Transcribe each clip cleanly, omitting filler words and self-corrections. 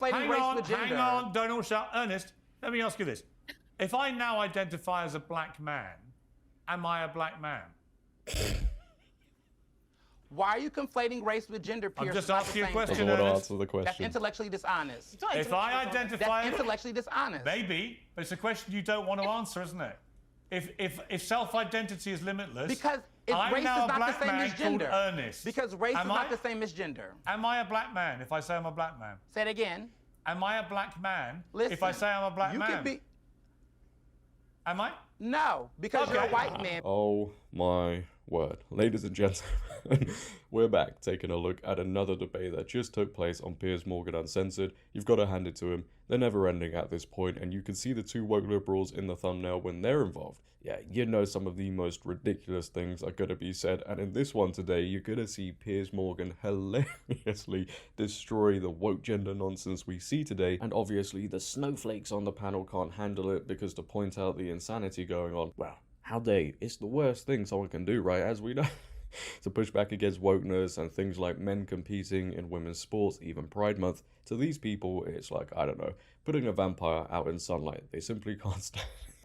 Hang on, don't all shout. Ernest, let me ask you this. If I now identify as a black man, am I a black man? Why are you conflating race with gender, Piers? I'm just asking you a question, Doesn't want to Ernest. answer the question. That's intellectually dishonest. If I identify... That's intellectually dishonest. Maybe, but it's a question you don't want to answer, isn't it? If self-identity is limitless... Because I'm race is now a not black the same man as gender. called Ernest. Because race is not the same as gender. Am I a black man if I say I'm a black man? Say it again. Am I a black man Listen, if I say I'm a black man? You can be... Am I? No, because you're a white man. Oh my word. Ladies and gentlemen, we're back taking a look at another debate that just took place on Piers Morgan Uncensored. You've got to hand it to him. They're never ending at this point, and you can see the two woke liberals in the thumbnail when they're involved. Yeah, you know some of the most ridiculous things are going to be said, and in this one today, you're going to see Piers Morgan hilariously destroy the woke gender nonsense we see today, and obviously the snowflakes on the panel can't handle it because to point out the insanity going on, well, how dare you? It's the worst thing someone can do, right, as we know. To push back against wokeness and things like men competing in women's sports, even Pride Month, to these people, it's like, I don't know, putting a vampire out in sunlight. They simply can't stand it.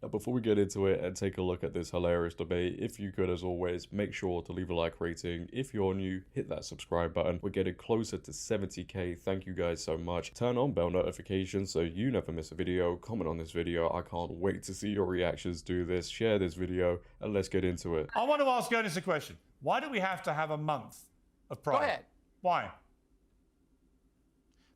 Now, before we get into it and take a look at this hilarious debate, if you could, as always, make sure to leave a like rating. If you're new, hit that subscribe button. We're getting closer to 70k. Thank you guys so much. Turn on bell notifications so you never miss a video. Comment on this video. I can't wait to see your reactions to this. Share this video, and let's get into it. I want to ask Ernest a question. Why do we have to have a month of Pride? Go ahead. Why?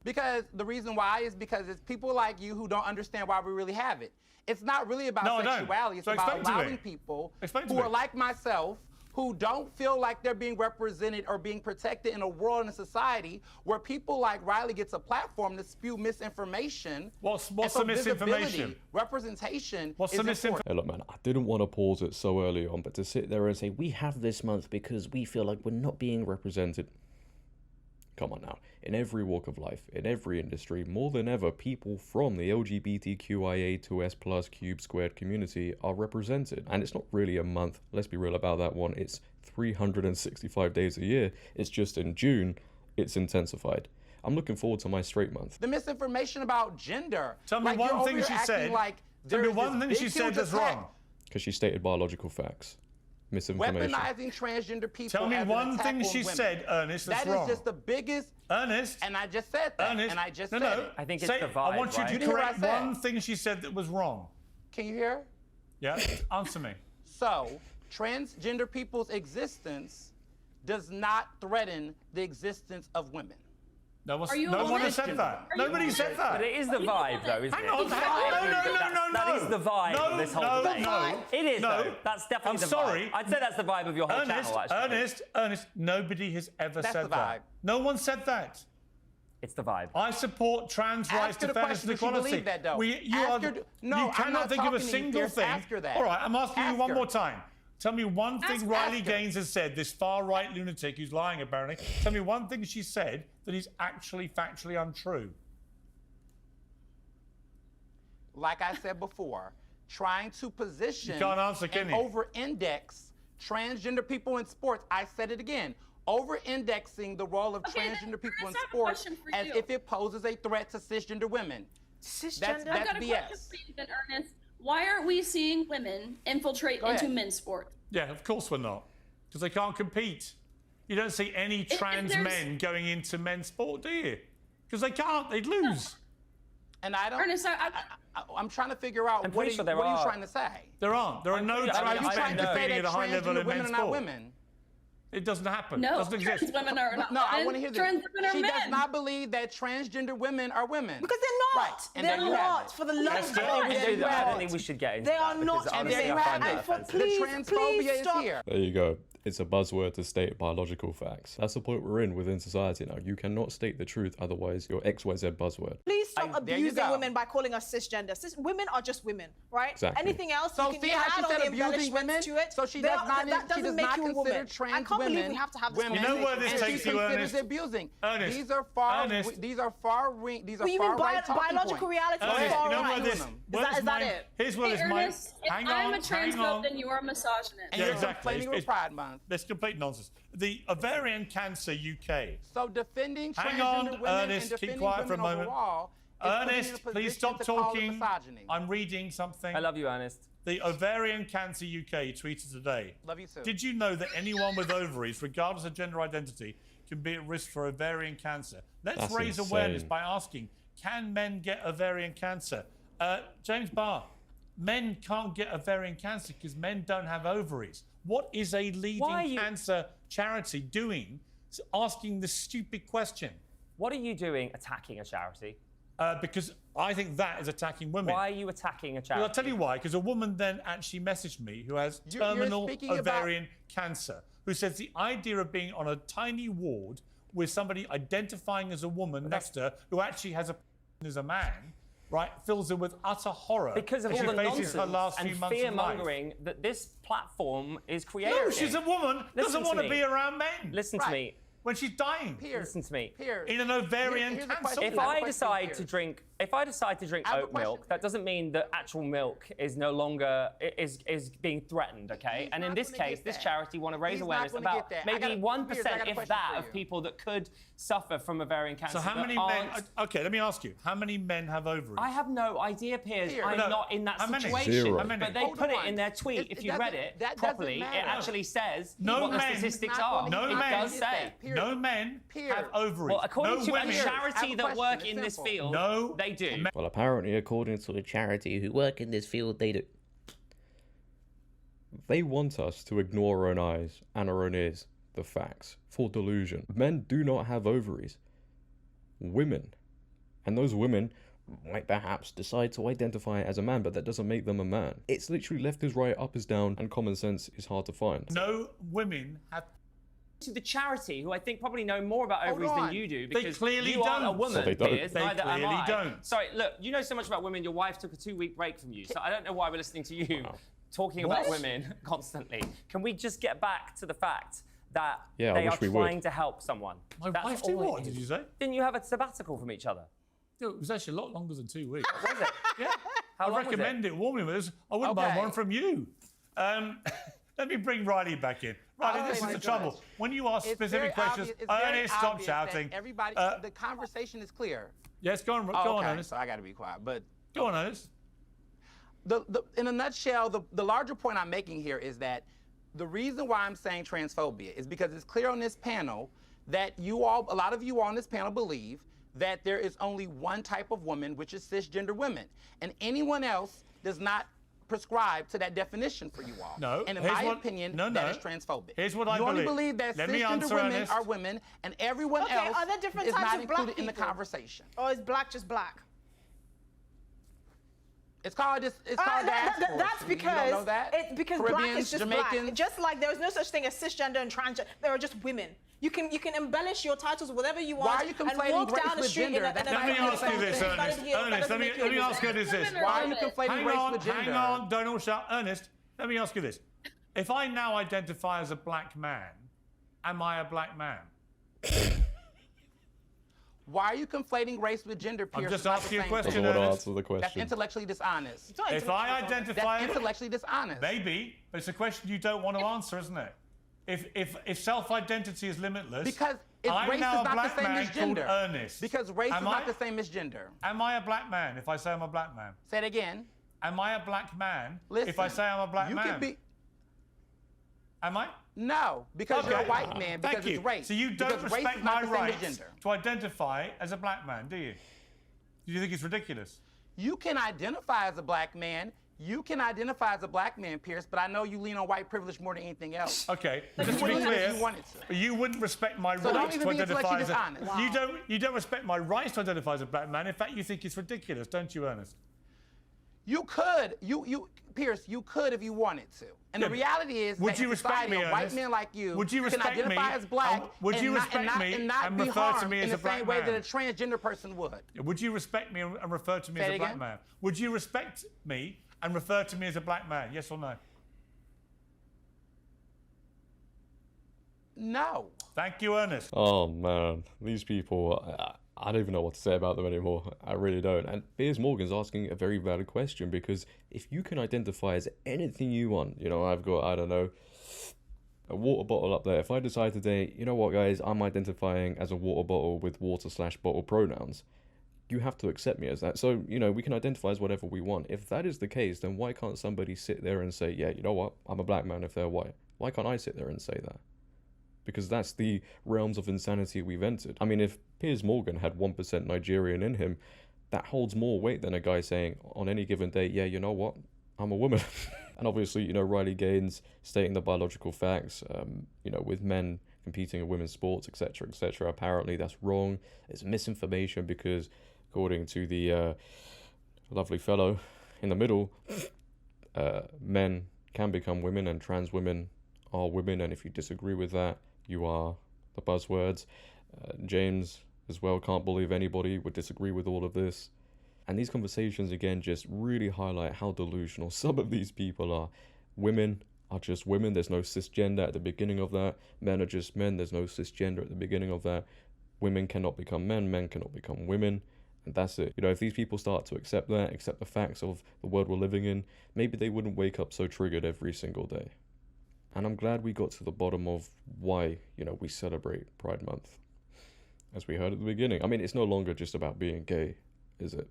Because the reason why is because it's people like you who don't understand why we really have it. It's not really about sexuality. It's about allowing people who are like myself, who don't feel like they're being represented or being protected in a world and a society where people like Riley gets a platform to spew misinformation. What's the misinformation? Representation What's the misinformation? Hey, look, man, I didn't want to pause it so early on, but to sit there and say, we have this month because we feel like we're not being represented. Come on now. In every walk of life, in every industry, more than ever, people from the LGBTQIA2S+ cube squared community are represented. And it's not really a month, let's be real about that one, it's 365 days a year. It's just in June, it's intensified. I'm looking forward to my straight month. The misinformation about gender. Tell me one thing she said. Tell me one thing she said that's wrong. Because she stated biological facts. Misinformation. Weaponizing transgender people. Tell me one thing she said, Ernest, that's wrong. That is just the biggest. Ernest. And I just said that. Ernest. And I just said it. I think it's the vibe, I want you to correct right? one thing she said that was wrong. Can you hear? Yeah, answer me. So, transgender people's existence does not threaten the existence of women. No one has said that. Nobody said that. But it is the vibe, though, isn't it? No. That is the vibe of this whole debate. It is, though. That's definitely the vibe. I'd say that's the vibe of your whole channel, actually. Ernest, nobody has ever said that. No one said that. It's the vibe. I support trans rights, defenders, and equality. Believe that, though. You cannot think of a single thing. All right, I'm asking you one more time. Tell me one thing Riley Gaines has said, this far-right lunatic who's lying, apparently. Tell me one thing she said that is actually factually untrue. Like I said before, trying to position and over-index transgender people in sports. I said it again. Over-indexing the role of transgender people in sports as if it poses a threat to cisgender women. Cisgender? That's I've got a BS. question for you then, Ernest. Why aren't we seeing women infiltrate into men's sport? Yeah, of course we're not. Because they can't compete. You don't see any trans men going into men's sport, do you? Because they can't. They'd lose. And I don't... Ernest, I'm trying to figure out what are you trying to say? There aren't. There are no trans men competing at a high level in men's sport. Women? It doesn't happen. No, it doesn't exist. Trans women are not No, I want to hear this. Trans women are she men. does not believe that transgender women are women. Because they're not. Right. And they're not. For the love of God, I don't think we should get into that. They are not. And there you have it. The transphobia is here. There you go. It's a buzzword to state biological facts. That's the point we're in within society now. You cannot state the truth, otherwise you're XYZ buzzword. Please stop abusing women by calling us cisgender. Women are just women, right? Exactly. Anything else, so you can add all the embellishments to it. So she does not, that doesn't make you a woman. Trans I can't believe we have to have this You know where this takes you, Ernest? Abusing. Ernest. These are far right. Biological reality is far right. Is that it? Here's what Ernest, if I'm a transphobe, then you are a misogynist. And you're complaining with Pride Month. That's complete nonsense. The ovarian cancer UK. So defending Hang transgender on, women Ernest, and defending keep quiet for a women moment. overall Ernest, please stop talking. I'm reading something. I love you, Ernest. The Ovarian Cancer UK tweeted today. Love you too. Did you know that anyone with ovaries, regardless of gender identity, can be at risk for ovarian cancer? Let's raise awareness by asking, can men get ovarian cancer? James Barr, men can't get ovarian cancer because men don't have ovaries. What is a leading cancer charity doing asking this stupid question? What are you doing attacking a charity? Because I think that is attacking women. Why are you attacking a charity? Well, I'll tell you why. Because a woman then actually messaged me who has terminal ovarian cancer, who says the idea of being on a tiny ward with somebody identifying as a woman next to her who actually has as a man, right, fills her with utter horror. Because of all the nonsense and fear-mongering that this platform is creating. No, she's a woman, doesn't want to be around men. Listen to me. When she's dying. Listen to me. In an ovarian cancer. If I decide to drink oat milk, that doesn't mean that actual milk is no longer is being threatened, okay? And in this case, this charity want to raise awareness about maybe 1%, if that, of people that could suffer from ovarian cancer. So how many men? Okay, let me ask you. How many men have ovaries? I have no idea, Piers. I'm not in that situation. Zero. But they put it in their tweet. If you read it properly, it actually says what the statistics are. No it men. does say. No men have ovaries. Well, according to a charity that work in this field, they do. Well, apparently, according to a charity who work in this field, they do. They want us to ignore our own eyes and our own ears, the facts, for delusion. Men do not have ovaries. Women. And those women might perhaps decide to identify as a man, but that doesn't make them a man. It's literally left is right, up is down, and common sense is hard to find. No women have... To the charity, who I think probably know more about ovaries than you do, because they clearly you aren't a don't. woman, So they don't. Piers, neither am I. Don't. Sorry, look, you know so much about women, your wife took a 2-week break from you, so I don't know why we're listening to you talking about women constantly. Can we just get back to the fact that they are trying to help someone? My wife did what, did you say? Didn't you have a sabbatical from each other? No, it was actually a lot longer than 2 weeks. Was it? Yeah. How long recommend it warmly. I wouldn't buy one from you. Let me bring Riley back in. Riley, this is the trouble. When you ask specific questions, Ernest, stop shouting. Everybody, the conversation is clear. Yes, go on, Ernest. So I got to be quiet. But go on, Ernest. In a nutshell, the larger point I'm making here is that the reason why I'm saying transphobia is because it's clear on this panel that a lot of you on this panel believe that there is only one type of woman, which is cisgender women, and anyone else does not prescribe to that definition for you all. No. And in my opinion, that is transphobic. Here's what I believe. You only believe. believe that cisgender women are women, and everyone else are there different is types not of black included in the people? conversation. Or is black just black? It's called diaspora. That's because black is just Jamaicans. black. Just like there is no such thing as cisgender and transgender. There are just women. You can embellish your titles with whatever you want. Why are you conflating race with gender? Let me ask you this, Ernest. Ernest, let me ask you this. Why are you conflating race with gender? Hang on, don't all shout. Ernest, let me ask you this. If I now identify as a black man, am I a black man? Why are you conflating race with gender, Piers? I'm just asking you a question, Doesn't want to Ernest. answer the question. That's intellectually dishonest. If I identify... That's intellectually dishonest. Maybe, but it's a question you don't want to answer, isn't it? If self-identity is limitless... Because race is not the same as gender. Because race is not the same as gender. Am I a black man if I say I'm a black man? Say it again. Am I a black man Listen, if I say I'm a black man? Can be... Am I? No, because you're a white man, because it's race. So you don't respect my rights to identify as a black man, do you? Do you think it's ridiculous? You can identify as a black man. You can identify as a black man, Piers, but I know you lean on white privilege more than anything else. Okay, just to be clear, you wouldn't respect my rights to identify as a... You don't respect my rights to identify as a black man. In fact, you think it's ridiculous, don't you, Ernest? You could, Piers, you could if you wanted to. And the reality is that in society, a white man like you can identify as black and not be harmed in the same way that a transgender person would. Would you respect me and refer to me as a black man? Would you respect me and refer to me as a black man? Yes or no? No. Thank you, Ernest. Oh, man. These people... I don't even know what to say about them anymore. I really don't. And Piers Morgan's asking a very valid question, because if you can identify as anything you want, you know, I've got, I don't know, A water bottle up there. If I decide today, you know what guys, I'm identifying as a water bottle with water/bottle pronouns, you have to accept me as that. So, you know, we can identify as whatever we want. If that is the case, then why can't somebody sit there and say, yeah, you know what, I'm a black man if they're white? Why can't I sit there and say that? Because that's the realms of insanity we've entered. I mean, if Piers Morgan had 1% Nigerian in him, that holds more weight than a guy saying on any given day, yeah, you know what, I'm a woman. And obviously, you know, Riley Gaines stating the biological facts, you know, with men competing in women's sports, etc., etc. Apparently, that's wrong. It's misinformation because, according to the lovely fellow in the middle, men can become women and trans women are women. And if you disagree with that, you are the buzzwords. James as well can't believe anybody would disagree with all of this. And these conversations, again, just really highlight how delusional some of these people are. Women are just women. There's no cisgender at the beginning of that. Men are just men. There's no cisgender at the beginning of that. Women cannot become men. Men cannot become women. And that's it. You know, if these people start to accept that, accept the facts of the world we're living in, maybe they wouldn't wake up so triggered every single day. And I'm glad we got to the bottom of why, you know, we celebrate Pride Month. As we heard at the beginning. I mean, it's no longer just about being gay, is it?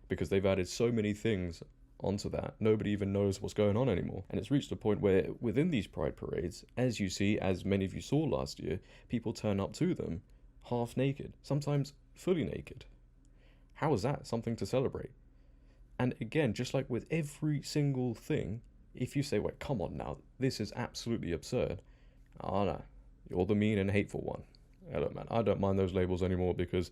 Because they've added so many things onto that, nobody even knows what's going on anymore. And it's reached a point where within these pride parades, as you see, as many of you saw last year, people turn up to them half naked, sometimes fully naked. How is that something to celebrate? And again, just like with every single thing, if you say, wait, come on now, this is absolutely absurd. Oh no, you're the mean and hateful one. I don't mind those labels anymore because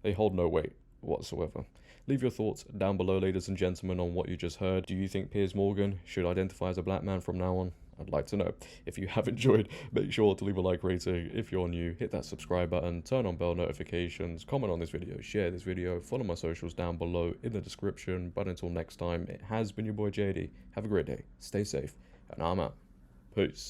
they hold no weight whatsoever. Leave your thoughts down below, ladies and gentlemen, on what you just heard. Do you think Piers Morgan should identify as a black man from now on? I'd like to know. If you have enjoyed, make sure to leave a like rating. If you're new, hit that subscribe button, turn on bell notifications, comment on this video, share this video, follow my socials down below in the description. But until next time, it has been your boy JD. Have a great day, stay safe, and I'm out. Peace.